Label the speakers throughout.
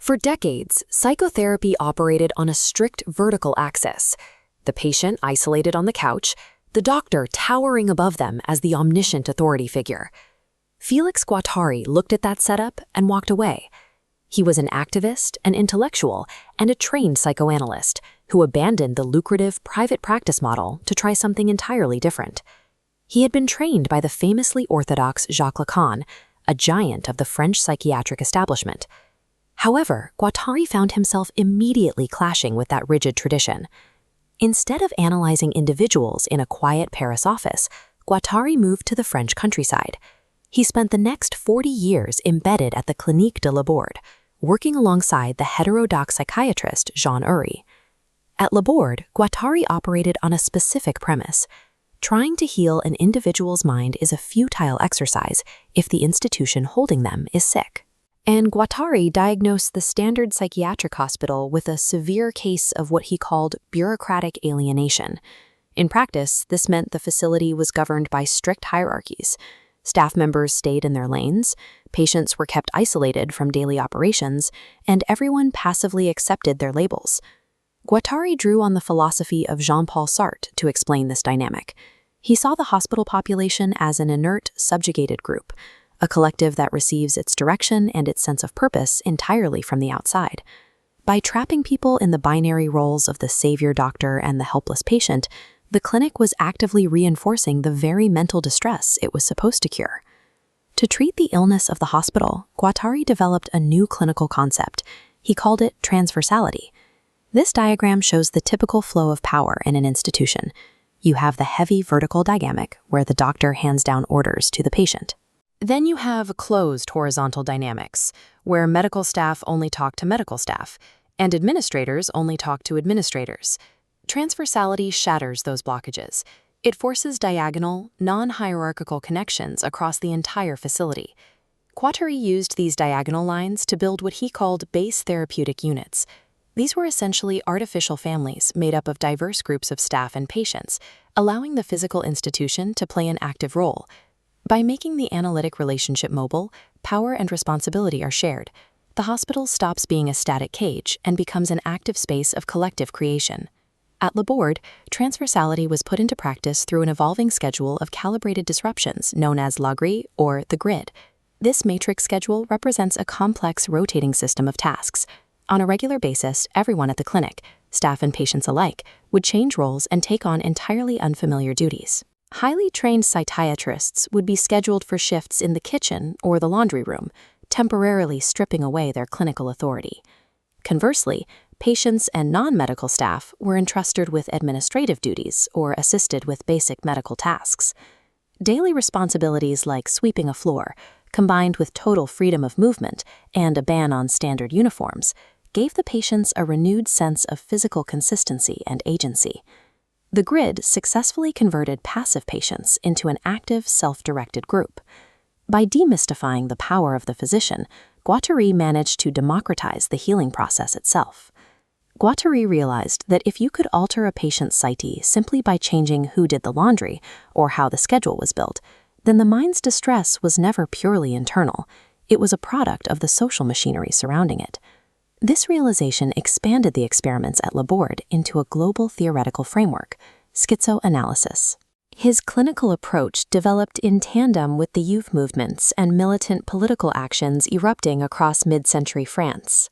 Speaker 1: For decades, psychotherapy operated on a strict vertical axis. The patient isolated on the couch, the doctor towering above them as the omniscient authority figure. Félix Guattari looked at that setup and walked away. He was an activist, an intellectual, and a trained psychoanalyst who abandoned the lucrative private practice model to try something entirely different. He had been trained by the famously orthodox Jacques Lacan, a giant of the French psychiatric establishment. However, Guattari found himself immediately clashing with that rigid tradition. Instead of analyzing individuals in a quiet Paris office, Guattari moved to the French countryside. He spent the next 40 years embedded at the Clinique de La Borde, working alongside the heterodox psychiatrist Jean Ury. At La Borde, Guattari operated on a specific premise. Trying to heal an individual's mind is a futile exercise if the institution holding them is sick. And Guattari diagnosed the standard psychiatric hospital with a severe case of what he called bureaucratic alienation. In practice, this meant the facility was governed by strict hierarchies. Staff members stayed in their lanes, patients were kept isolated from daily operations, and everyone passively accepted their labels. Guattari drew on the philosophy of Jean-Paul Sartre to explain this dynamic. He saw the hospital population as an inert, subjugated group, a collective that receives its direction and its sense of purpose entirely from the outside. By trapping people in the binary roles of the savior doctor and the helpless patient, the clinic was actively reinforcing the very mental distress it was supposed to cure. To treat the illness of the hospital, Guattari developed a new clinical concept. He called it transversality. This diagram shows the typical flow of power in an institution. You have the heavy vertical dynamic, where the doctor hands down orders to the patient. Then you have closed horizontal dynamics, where medical staff only talk to medical staff, and administrators only talk to administrators. Transversality shatters those blockages. It forces diagonal, non-hierarchical connections across the entire facility. Guattari used these diagonal lines to build what he called base therapeutic units. These were essentially artificial families made up of diverse groups of staff and patients, allowing the physical institution to play an active role. By making the analytic relationship mobile, power and responsibility are shared. The hospital stops being a static cage and becomes an active space of collective creation. At La Borde, transversality was put into practice through an evolving schedule of calibrated disruptions known as la grille or the grid. This matrix schedule represents a complex rotating system of tasks. On a regular basis, everyone at the clinic, staff and patients alike, would change roles and take on entirely unfamiliar duties. Highly trained psychiatrists would be scheduled for shifts in the kitchen or the laundry room, temporarily stripping away their clinical authority. Conversely, patients and non-medical staff were entrusted with administrative duties or assisted with basic medical tasks. Daily responsibilities like sweeping a floor, combined with total freedom of movement and a ban on standard uniforms, gave the patients a renewed sense of physical consistency and agency. The grid successfully converted passive patients into an active, self-directed group. By demystifying the power of the physician, Guattari managed to democratize the healing process itself. Guattari realized that if you could alter a patient's psyche simply by changing who did the laundry or how the schedule was built, then the mind's distress was never purely internal. It was a product of the social machinery surrounding it. This realization expanded the experiments at La Borde into a global theoretical framework, schizoanalysis. His clinical approach developed in tandem with the youth movements and militant political actions erupting across mid-century France.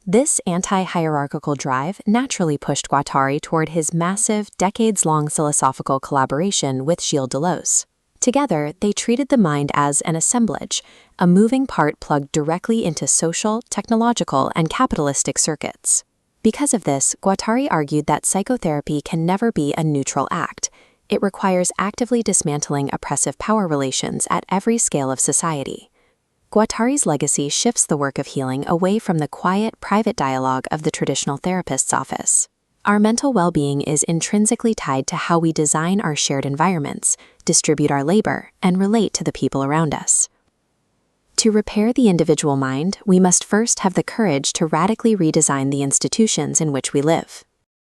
Speaker 1: This anti-hierarchical drive naturally pushed Guattari toward his massive, decades-long philosophical collaboration with Gilles Deleuze. Together, they treated the mind as an assemblage, a moving part plugged directly into social, technological, and capitalistic circuits. Because of this, Guattari argued that psychotherapy can never be a neutral act. It requires actively dismantling oppressive power relations at every scale of society. Guattari's legacy shifts the work of healing away from the quiet, private dialogue of the traditional therapist's office. Our mental well-being is intrinsically tied to how we design our shared environments, distribute our labor, and relate to the people around us. To repair the individual mind, we must first have the courage to radically redesign the institutions in which we live.